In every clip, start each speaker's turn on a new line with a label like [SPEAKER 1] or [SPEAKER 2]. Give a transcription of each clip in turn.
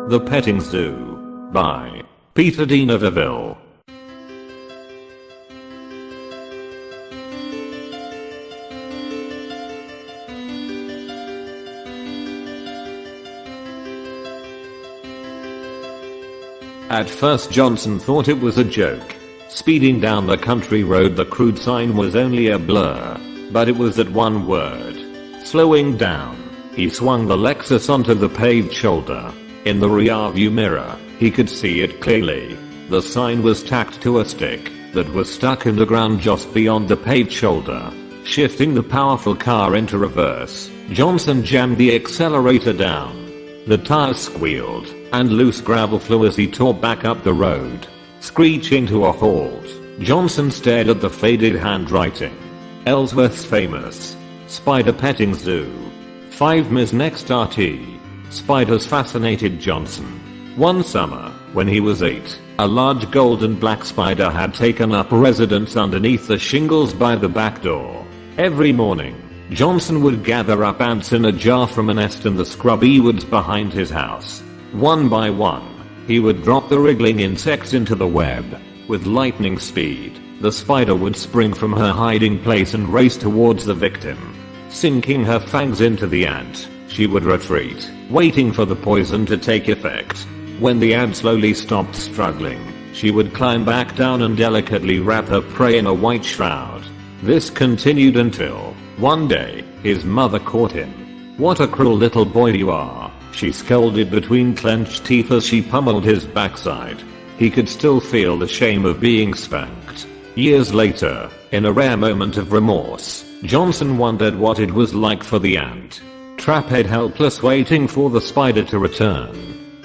[SPEAKER 1] The Petting Zoo by Peter D. Niverville. At first Johnson thought it was a joke. Speeding down the country road, the crude sign was only a blur, but it was that one word. Slowing down, he swung the Lexus onto the paved shoulder. In the rearview mirror, he could see it clearly. The sign was tacked to a stick that was stuck in the ground just beyond the paved shoulder. Shifting the powerful car into reverse, Johnson jammed the accelerator down. The tires squealed, and loose gravel flew as he tore back up the road. Screeching to a halt, Johnson stared at the faded handwriting. Ellsworth's famous Spider Petting Zoo. 5 Ms. Next RT. Spiders fascinated Johnson. One summer, when he was 8, a large gold and black spider had taken up residence underneath the shingles by the back door. Every morning, Johnson would gather up ants in a jar from a nest in the scrubby woods behind his house. One by one, he would drop the wriggling insects into the web. With lightning speed, the spider would spring from her hiding place and race towards the victim. Sinking her fangs into the ant, she would retreat, waiting for the poison to take effect. When the ant slowly stopped struggling, she would climb back down and delicately wrap her prey in a white shroud. This continued until, one day, his mother caught him. "What a cruel little boy you are," she scolded between clenched teeth as she pummeled his backside. He could still feel the shame of being spanked. Years later, in a rare moment of remorse, Johnson wondered what it was like for the ant. Trapped helpless waiting for the spider to return.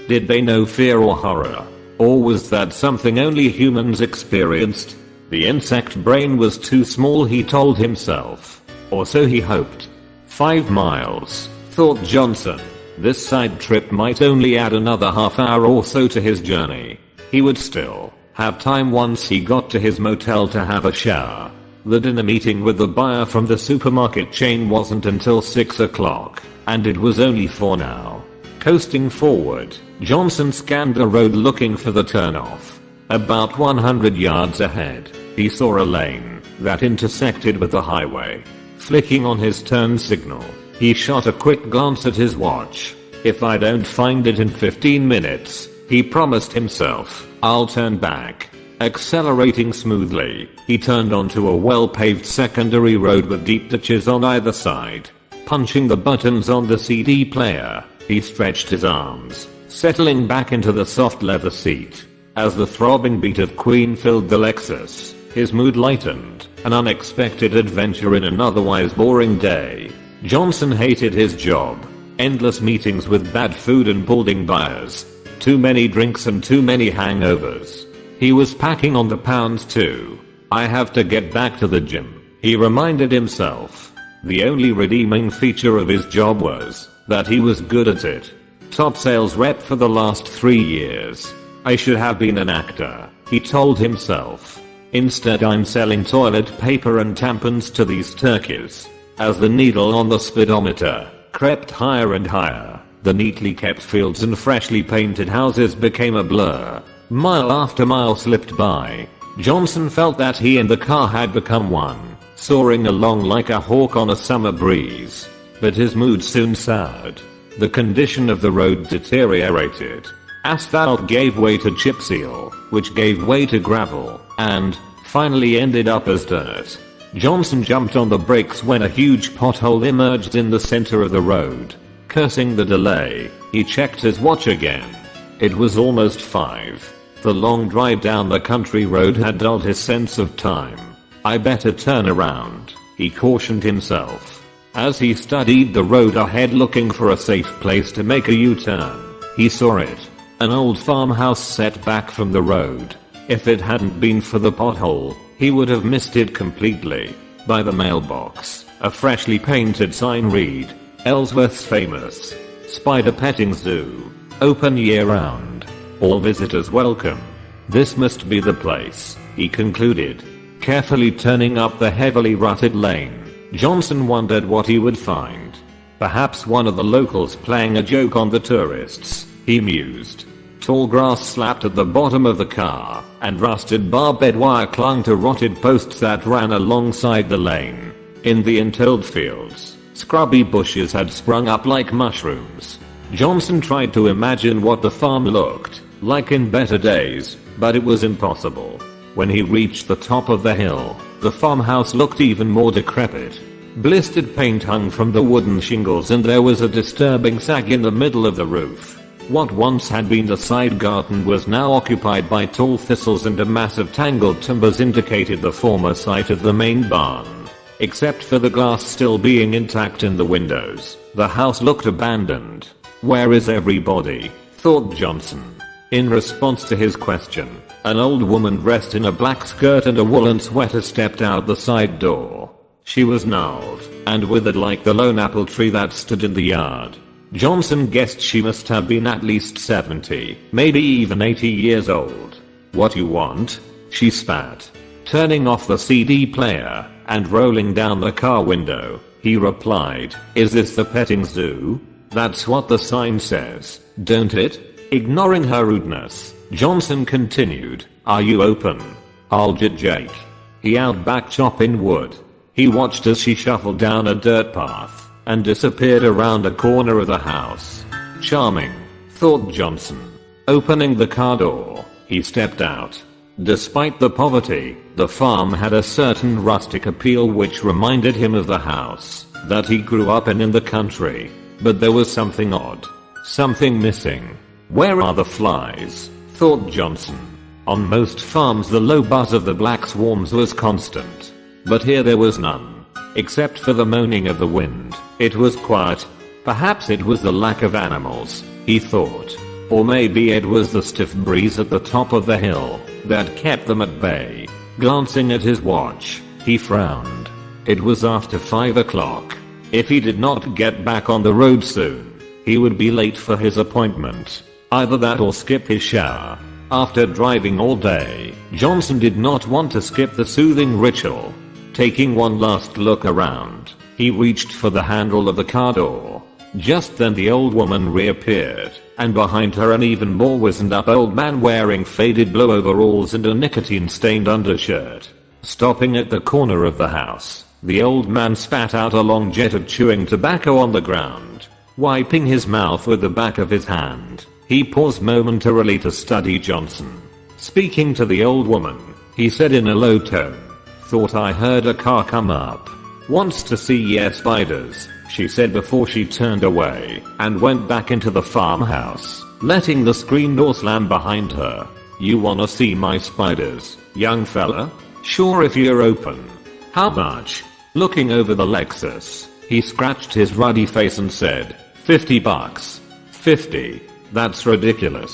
[SPEAKER 1] Did they know fear or horror? Or was that something only humans experienced? The insect brain was too small, he told himself. Or so he hoped. 5 miles, thought Johnson. This side trip might only add another half hour or so to his journey. He would still have time once he got to his motel to have a shower. The dinner meeting with the buyer from the supermarket chain wasn't until 6 o'clock, and it was only 4 now. Coasting forward, Johnson scanned the road looking for the turnoff. About 100 yards ahead, he saw a lane that intersected with the highway. Flicking on his turn signal, he shot a quick glance at his watch. "If I don't find it in 15 minutes, he promised himself, I'll turn back." Accelerating smoothly, he turned onto a well-paved secondary road with deep ditches on either side. Punching the buttons on the CD player, he stretched his arms, settling back into the soft leather seat. As the throbbing beat of Queen filled the Lexus, his mood lightened. An unexpected adventure in an otherwise boring day. Johnson hated his job. Endless meetings with bad food and balding buyers. Too many drinks and too many hangovers. He was packing on the pounds too. "I have to get back to the gym," he reminded himself. The only redeeming feature of his job was that he was good at it. Top sales rep for the last 3 years. "I should have been an actor," he told himself. "Instead I'm selling toilet paper and tampons to these turkeys." As the needle on the speedometer crept higher and higher, the neatly kept fields and freshly painted houses became a blur. Mile after mile slipped by. Johnson felt that he and the car had become one, soaring along like a hawk on a summer breeze. But his mood soon soured. The condition of the road deteriorated. Asphalt gave way to chip seal, which gave way to gravel, and finally ended up as dirt. Johnson jumped on the brakes when a huge pothole emerged in the center of the road. Cursing the delay, he checked his watch again. It was almost 5. The long drive down the country road had dulled his sense of time. "I better turn around," he cautioned himself. As he studied the road ahead looking for a safe place to make a U-turn, he saw it. An old farmhouse set back from the road. If it hadn't been for the pothole, he would have missed it completely. By the mailbox, a freshly painted sign read, "Ellsworth's famous Spider Petting Zoo. Open year-round. All visitors welcome." This must be the place, he concluded. Carefully turning up the heavily rutted lane, Johnson wondered what he would find. Perhaps one of the locals playing a joke on the tourists. he mused. Tall grass slapped at the bottom of the car, and rusted barbed wire clung to rotted posts that ran alongside the lane. In the entilled fields, scrubby bushes had sprung up like mushrooms. Johnson tried to imagine what the farm looked like in better days, but it was impossible. When he reached the top of the hill, the farmhouse looked even more decrepit. Blistered paint hung from the wooden shingles and there was a disturbing sag in the middle of the roof. What once had been the side garden was now occupied by tall thistles, and a mass of tangled timbers indicated the former site of the main barn. Except for the glass still being intact in the windows, the house looked abandoned. Where is everybody? Thought Johnson. In response to his question, an old woman dressed in a black skirt and a woolen sweater stepped out the side door. She was gnarled and withered like the lone apple tree that stood in the yard. Johnson guessed she must have been at least 70, maybe even 80 years old. What you want? She spat. Turning off the CD player and rolling down the car window, he replied, "Is this the petting zoo? That's what the sign says, don't it?" Ignoring her rudeness, Johnson continued, "Are you open? I'll get Jake." He out back chopping wood. He watched as she shuffled down a dirt path and disappeared around a corner of the house. Charming, thought Johnson. Opening the car door, he stepped out. Despite the poverty, the farm had a certain rustic appeal which reminded him of the house that he grew up in the country. But there was something odd. Something missing. Where are the flies? Thought Johnson. On most farms the low buzz of the black swarms was constant. But here there was none. Except for the moaning of the wind, it was quiet. Perhaps it was the lack of animals, he thought. Or maybe it was the stiff breeze at the top of the hill that kept them at bay. Glancing at his watch, he frowned. It was after 5 o'clock. If he did not get back on the road soon, he would be late for his appointment. Either that or skip his shower. After driving all day, Johnson did not want to skip the soothing ritual. Taking one last look around, he reached for the handle of the car door. Just then the old woman reappeared, and behind her an even more wizened up old man wearing faded blue overalls and a nicotine-stained undershirt. Stopping at the corner of the house, the old man spat out a long jet of chewing tobacco on the ground. Wiping his mouth with the back of his hand, he paused momentarily to study Johnson. Speaking to the old woman, he said in a low tone, "Thought I heard a car come up. Wants to see your spiders," she said before she turned away and went back into the farmhouse, letting the screen door slam behind her. "You wanna see my spiders, young fella? Sure if you're open." "How much?" Looking over the Lexus, he scratched his ruddy face and said, $50. 50. That's ridiculous.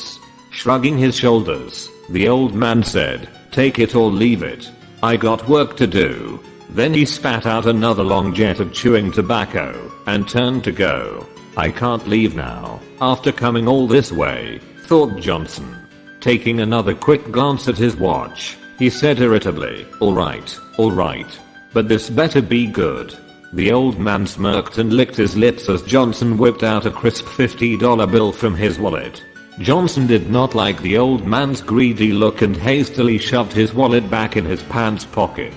[SPEAKER 1] Shrugging his shoulders, the old man said, "Take it or leave it. I got work to do." Then he spat out another long jet of chewing tobacco and turned to go. "I can't leave now, after coming all this way," thought Johnson. Taking another quick glance at his watch, he said irritably, all right, but this better be good." The old man smirked and licked his lips as Johnson whipped out a crisp $50 bill from his wallet. Johnson did not like the old man's greedy look and hastily shoved his wallet back in his pants pocket.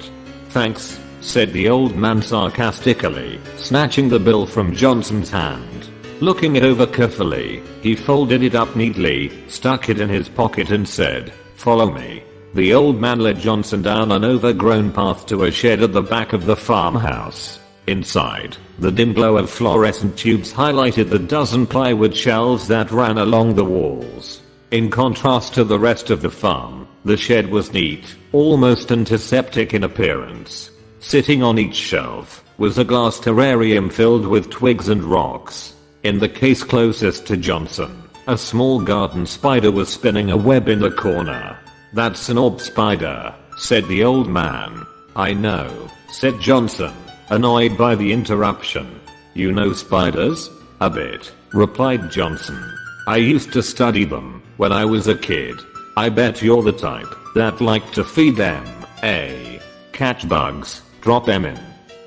[SPEAKER 1] "Thanks," said the old man sarcastically, snatching the bill from Johnson's hand. Looking it over carefully, he folded it up neatly, stuck it in his pocket and said, "Follow me." The old man led Johnson down an overgrown path to a shed at the back of the farmhouse. Inside, the dim glow of fluorescent tubes highlighted the dozen plywood shelves that ran along the walls. In contrast to the rest of the farm, the shed was neat, almost antiseptic in appearance. Sitting on each shelf was a glass terrarium filled with twigs and rocks. In the case closest to Johnson, a small garden spider was spinning a web in the corner. "That's an orb spider," said the old man. "I know," said Johnson, annoyed by the interruption. "You know spiders?" "A bit," replied Johnson. "I used to study them when I was a kid. I bet you're the type that liked to feed them, eh? Catch bugs, drop them in,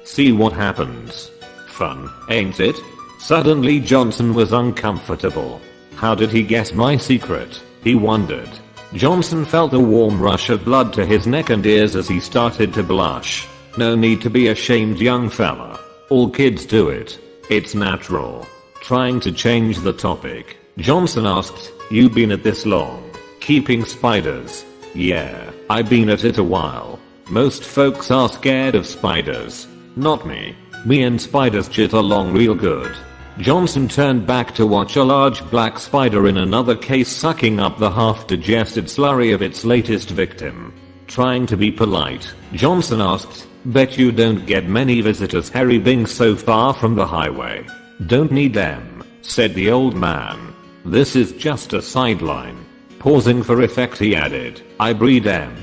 [SPEAKER 1] see what happens. Fun, ain't it?" Suddenly Johnson was uncomfortable. How did he guess my secret? He wondered. Johnson felt a warm rush of blood to his neck and ears as he started to blush. No need to be ashamed, young fella. All kids do it. It's natural. Trying to change the topic, Johnson asked, "You been at this long? Keeping spiders?" "Yeah, I've been at it a while. Most folks are scared of spiders. Not me. Me and spiders get along real good." Johnson turned back to watch a large black spider in another case sucking up the half-digested slurry of its latest victim. Trying to be polite, Johnson asked, "Bet you don't get many visitors Harry being so far from the highway." "Don't need them," said the old man. "This is just a sideline." Pausing for effect, he added, "I breed them."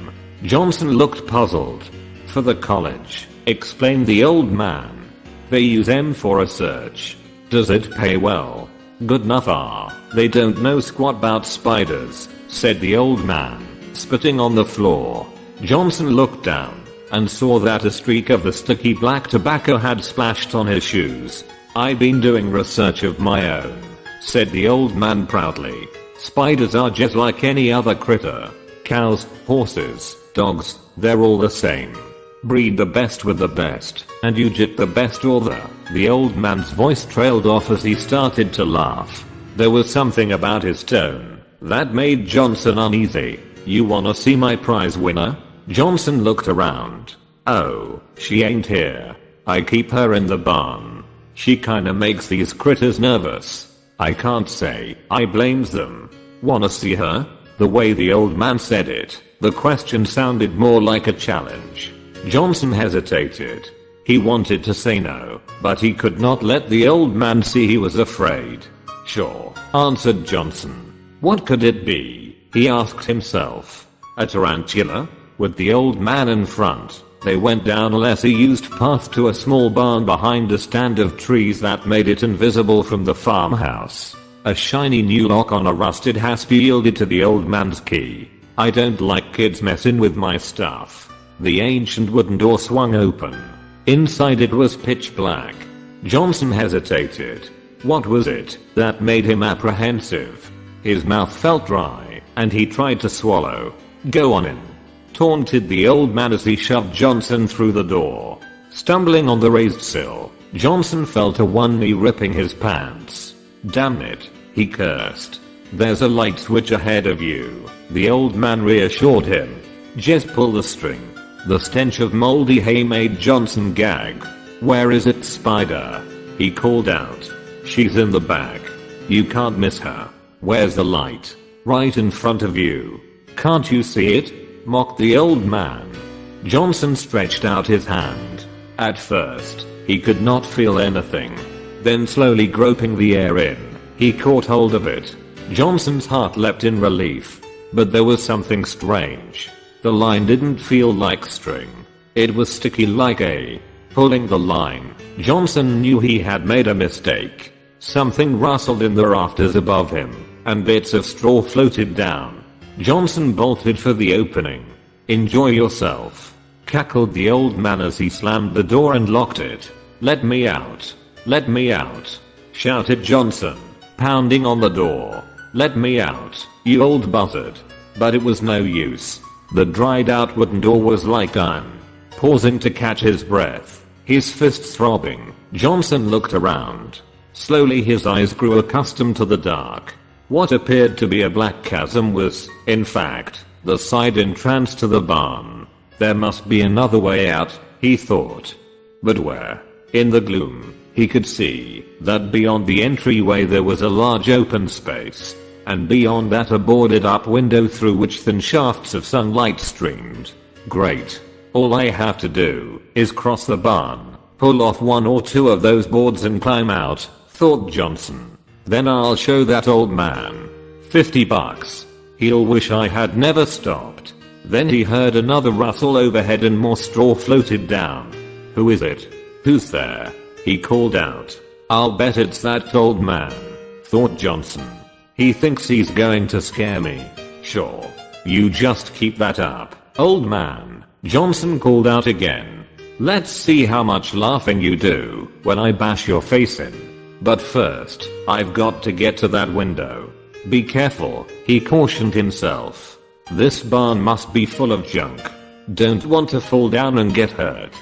[SPEAKER 1] Johnson looked puzzled. "For the college," explained the old man. "They use them for a search." "Does it pay well?" "Good enough. They don't know squat about spiders," said the old man, spitting on the floor. Johnson looked down and saw that a streak of the sticky black tobacco had splashed on his shoes. "I've been doing research of my own," said the old man proudly. "Spiders are just like any other critter. Cows, horses, dogs, they're all the same. Breed the best with the best, and you get the best or the old man's voice trailed off as he started to laugh. There was something about his tone that made Johnson uneasy. "You wanna see my prize winner?" Johnson looked around. "Oh, she ain't here. I keep her in the barn. She kinda makes these critters nervous." "I can't say I blames them." "Wanna see her?" The way the old man said it, the question sounded more like a challenge. Johnson hesitated. He wanted to say no, but he could not let the old man see he was afraid. "Sure," answered Johnson. What could it be? He asked himself. A tarantula? With the old man in front, they went down a lesser used path to a small barn behind a stand of trees that made it invisible from the farmhouse. A shiny new lock on a rusted hasp yielded to the old man's key. "I don't like kids messing with my stuff." The ancient wooden door swung open. Inside it was pitch black. Johnson hesitated. What was it that made him apprehensive? His mouth felt dry, and he tried to swallow. "Go on in," taunted the old man as he shoved Johnson through the door. Stumbling on the raised sill, Johnson felt a one knee ripping his pants. "Damn it," he cursed. "There's a light switch ahead of you," the old man reassured him. "Just pull the string." The stench of moldy hay made Johnson gag. "Where is it, Spider?" he called out. "She's in the back. You can't miss her." "Where's the light?" "Right in front of you." "Can't you see it?" mocked the old man. Johnson stretched out his hand. At first, he could not feel anything. Then slowly groping the air in, he caught hold of it. Johnson's heart leapt in relief. But there was something strange. The line didn't feel like string. It was sticky like a. Pulling the line, Johnson knew he had made a mistake. Something rustled in the rafters above him, and bits of straw floated down. Johnson bolted for the opening. "Enjoy yourself," cackled the old man as he slammed the door and locked it. "Let me out. Let me out," shouted Johnson, pounding on the door. "Let me out, you old buzzard." But it was no use. The dried out wooden door was like iron. Pausing to catch his breath, his fists throbbing, Johnson looked around. Slowly his eyes grew accustomed to the dark. What appeared to be a black chasm was, in fact, the side entrance to the barn. There must be another way out, he thought. But where? In the gloom, he could see that beyond the entryway there was a large open space. And beyond that a boarded up window through which thin shafts of sunlight streamed. Great. All I have to do is cross the barn, pull off one or two of those boards and climb out, thought Johnson. Then I'll show that old man. $50. He'll wish I had never stopped. Then he heard another rustle overhead and more straw floated down. Who is it? Who's there? He called out. I'll bet it's that old man, thought Johnson. He thinks he's going to scare me. Sure. You just keep that up, old man, Johnson called out again. Let's see how much laughing you do when I bash your face in. But first, I've got to get to that window. Be careful, he cautioned himself. This barn must be full of junk. Don't want to fall down and get hurt.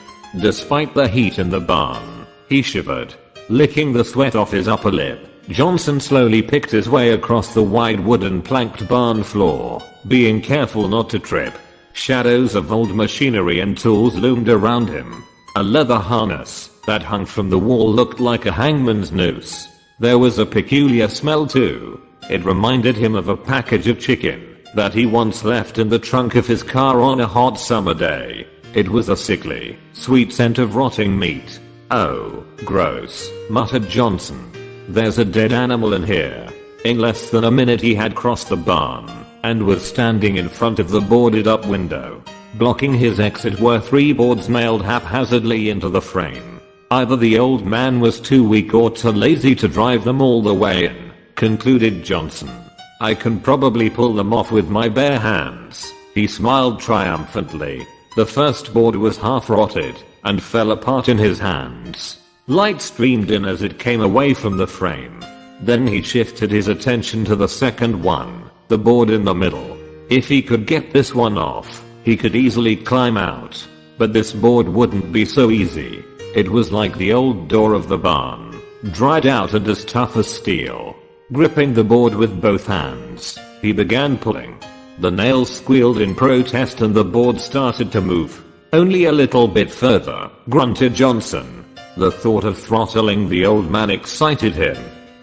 [SPEAKER 1] Despite the heat in the barn, he shivered. Licking the sweat off his upper lip, Johnson slowly picked his way across the wide wooden planked barn floor, being careful not to trip. Shadows of old machinery and tools loomed around him. A leather harness that hung from the wall looked like a hangman's noose. There was a peculiar smell too. It reminded him of a package of chicken that he once left in the trunk of his car on a hot summer day. It was a sickly, sweet scent of rotting meat. Oh, gross, muttered Johnson. There's a dead animal in here. In less than a minute he had crossed the barn and was standing in front of the boarded up window. Blocking his exit were 3 boards nailed haphazardly into the frame. Either the old man was too weak or too lazy to drive them all the way in, concluded Johnson. I can probably pull them off with my bare hands. He smiled triumphantly. The first board was half rotted and fell apart in his hands. Light streamed in as it came away from the frame. Then he shifted his attention to the second one, the board in the middle. If he could get this one off, he could easily climb out. But this board wouldn't be so easy. It was like the old door of the barn, dried out and as tough as steel. Gripping the board with both hands, he began pulling. The nails squealed in protest and the board started to move. Only a little bit further, grunted Johnson. The thought of throttling the old man excited him.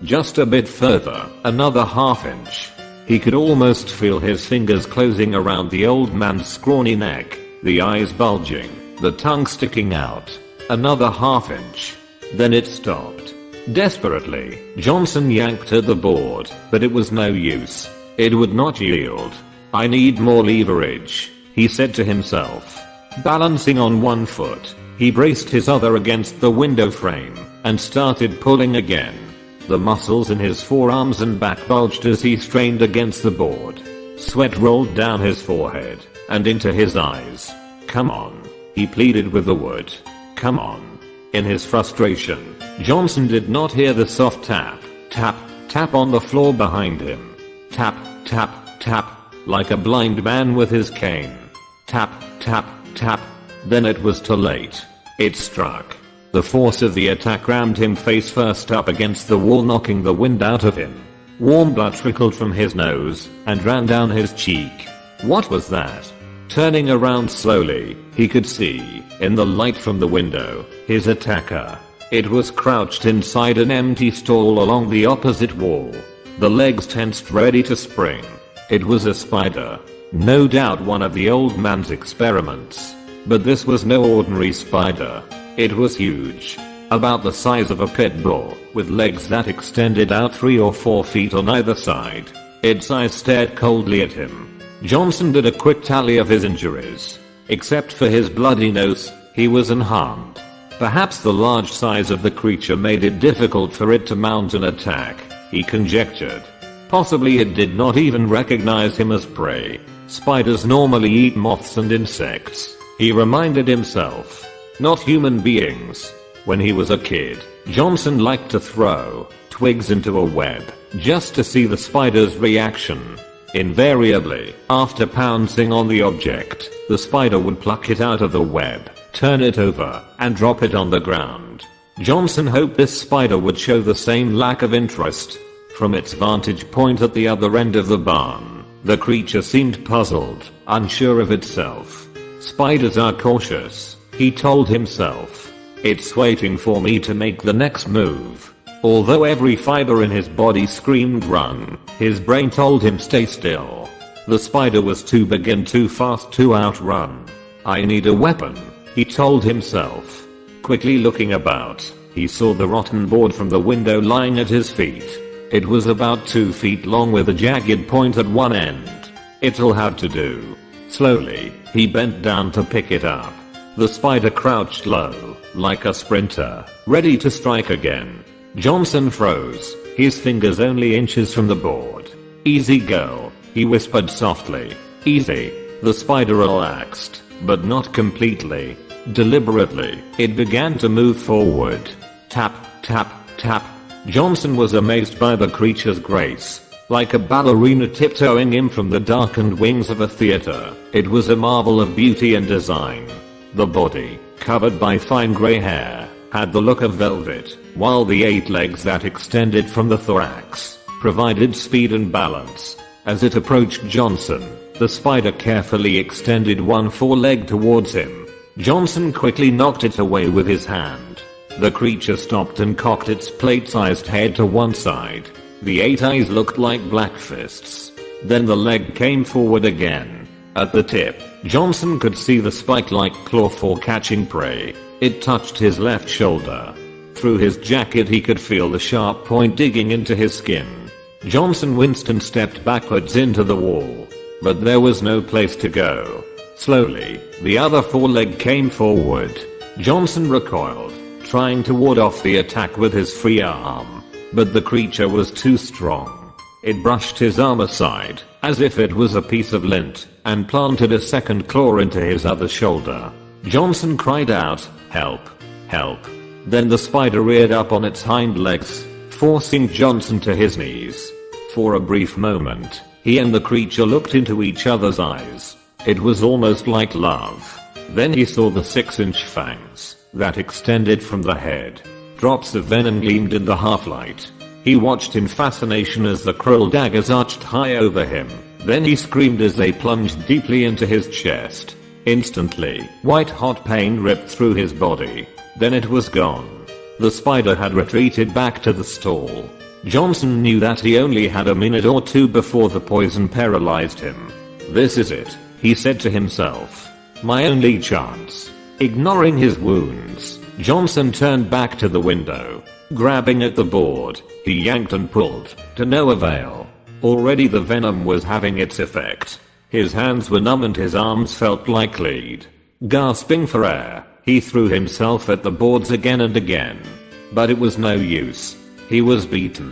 [SPEAKER 1] Just a bit further, another half inch. He could almost feel his fingers closing around the old man's scrawny neck, the eyes bulging, the tongue sticking out. Another half inch. Then it stopped. Desperately, Johnson yanked at the board, but it was no use. It would not yield. I need more leverage, he said to himself. Balancing on one foot, he braced his other against the window frame and started pulling again. The muscles in his forearms and back bulged as he strained against the board. Sweat rolled down his forehead and into his eyes. Come on, he pleaded with the wood. Come on. In his frustration, Johnson did not hear the soft tap, tap, tap on the floor behind him. Tap, tap, tap, like a blind man with his cane. Tap, tap, tap. Then it was too late. It struck. The force of the attack rammed him face first up against the wall, knocking the wind out of him. Warm blood trickled from his nose and ran down his cheek. What was that? Turning around slowly, he could see, in the light from the window, his attacker. It was crouched inside an empty stall along the opposite wall. The legs tensed ready to spring. It was a spider. No doubt one of the old man's experiments. But this was no ordinary spider. It was huge. About the size of a pit bull, with legs that extended out 3 or 4 feet on either side. Its eyes stared coldly at him. Johnson did a quick tally of his injuries. Except for his bloody nose, he was unharmed. Perhaps the large size of the creature made it difficult for it to mount an attack, he conjectured. Possibly it did not even recognize him as prey. Spiders normally eat moths and insects, he reminded himself. Not human beings. When he was a kid, Johnson liked to throw twigs into a web, just to see the spider's reaction. Invariably, after pouncing on the object, the spider would pluck it out of the web, turn it over, and drop it on the ground. Johnson hoped this spider would show the same lack of interest. From its vantage point at the other end of the barn, the creature seemed puzzled, unsure of itself. Spiders are cautious, he told himself. It's waiting for me to make the next move. Although every fiber in his body screamed run, his brain told him stay still. The spider was too big and too fast to outrun. I need a weapon, he told himself. Quickly looking about, he saw the rotten board from the window lying at his feet. It was about 2 feet long with a jagged point at one end. It'll have to do. Slowly, he bent down to pick it up. The spider crouched low, like a sprinter, ready to strike again. Johnson froze, his fingers only inches from the board. Easy girl, he whispered softly. Easy. The spider relaxed, but not completely. Deliberately, it began to move forward. Tap, tap, tap. Johnson was amazed by the creature's grace. like a ballerina tiptoeing in from the darkened wings of a theater. It was a marvel of beauty and design. The body, covered by fine grey hair, had the look of velvet, while the 8 legs that extended from the thorax provided speed and balance. As it approached Johnson, the spider carefully extended one foreleg towards him. Johnson quickly knocked it away with his hand. The creature stopped and cocked its plate-sized head to one side. The 8 eyes looked like black fists. Then the leg came forward again. At the tip, Johnson could see the spike-like claw for catching prey. It touched his left shoulder. Through his jacket he could feel the sharp point digging into his skin. Johnson winced and stepped backwards into the wall. But there was no place to go. Slowly, the other foreleg came forward. Johnson recoiled, trying to ward off the attack with his free arm. But the creature was too strong. It brushed his arm aside, as if it was a piece of lint, and planted a second claw into his other shoulder. Johnson cried out, "Help! Help!" Then the spider reared up on its hind legs, forcing Johnson to his knees. For a brief moment, he and the creature looked into each other's eyes. It was almost like love. Then he saw the 6-inch fangs that extended from the head. Drops of venom gleamed in the half-light. He watched in fascination as the cruel daggers arched high over him. Then he screamed as they plunged deeply into his chest. Instantly, white-hot pain ripped through his body. Then it was gone. The spider had retreated back to the stall. Johnson knew that he only had a minute or two before the poison paralyzed him. "This is it," he said to himself. "My only chance." Ignoring his wounds, Johnson turned back to the window. Grabbing at the board, he yanked and pulled, to no avail. Already the venom was having its effect. His hands were numb and his arms felt like lead. Gasping for air, he threw himself at the boards again and again. But it was no use. He was beaten.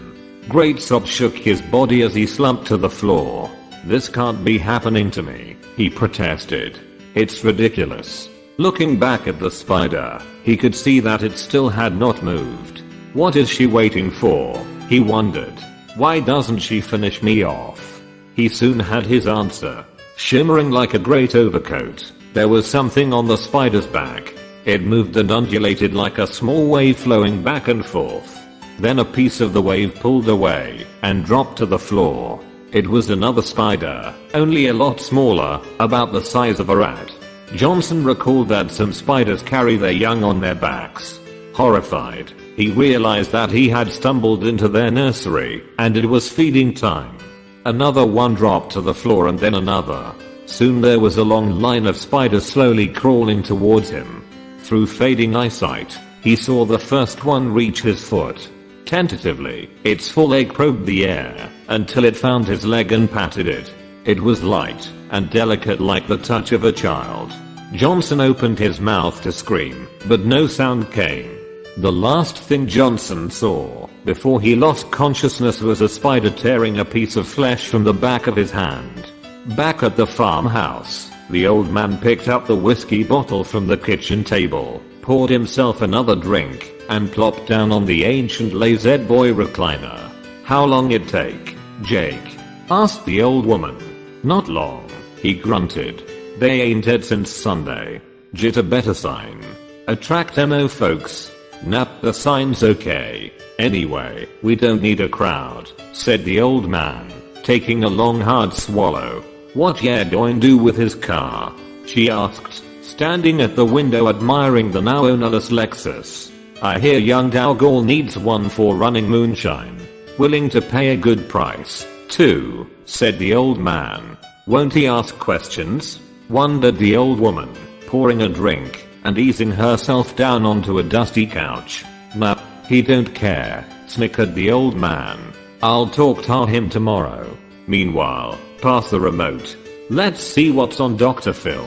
[SPEAKER 1] Great sobs shook his body as he slumped to the floor. "This can't be happening to me," he protested. "It's ridiculous." Looking back at the spider, he could see that it still had not moved. What is she waiting for? He wondered. Why doesn't she finish me off? He soon had his answer. Shimmering like a great overcoat, there was something on the spider's back. It moved and undulated like a small wave flowing back and forth. Then a piece of the wave pulled away and dropped to the floor. It was another spider, only a lot smaller, about the size of a rat. Johnson recalled that some spiders carry their young on their backs. Horrified, he realized that he had stumbled into their nursery, and it was feeding time. Another one dropped to the floor and then another. Soon there was a long line of spiders slowly crawling towards him. Through fading eyesight, he saw the first one reach his foot. Tentatively, its foreleg probed the air, until it found his leg and patted it. It was light, and delicate like the touch of a child. Johnson opened his mouth to scream, but no sound came. The last thing Johnson saw, before he lost consciousness, was a spider tearing a piece of flesh from the back of his hand. Back at the farmhouse, the old man picked up the whiskey bottle from the kitchen table, poured himself another drink, and plopped down on the ancient La-Z-Boy recliner. "How long it take, Jake?" asked the old woman. "Not long," he grunted. "They ain't dead since Sunday. Jit a better sign. Attract MO folks. Nap the sign's okay. Anyway, we don't need a crowd," said the old man, taking a long hard swallow. "What ya doin' do with his car?" she asked, standing at the window admiring the now ownerless Lexus. "I hear young Dowgall needs one for running moonshine. Willing to pay a good price, too," said the old man. "Won't he ask questions?" wondered the old woman, pouring a drink and easing herself down onto a dusty couch. "Nah, he don't care," snickered the old man. "I'll talk to him tomorrow. Meanwhile, pass the remote. Let's see what's on Dr. Phil."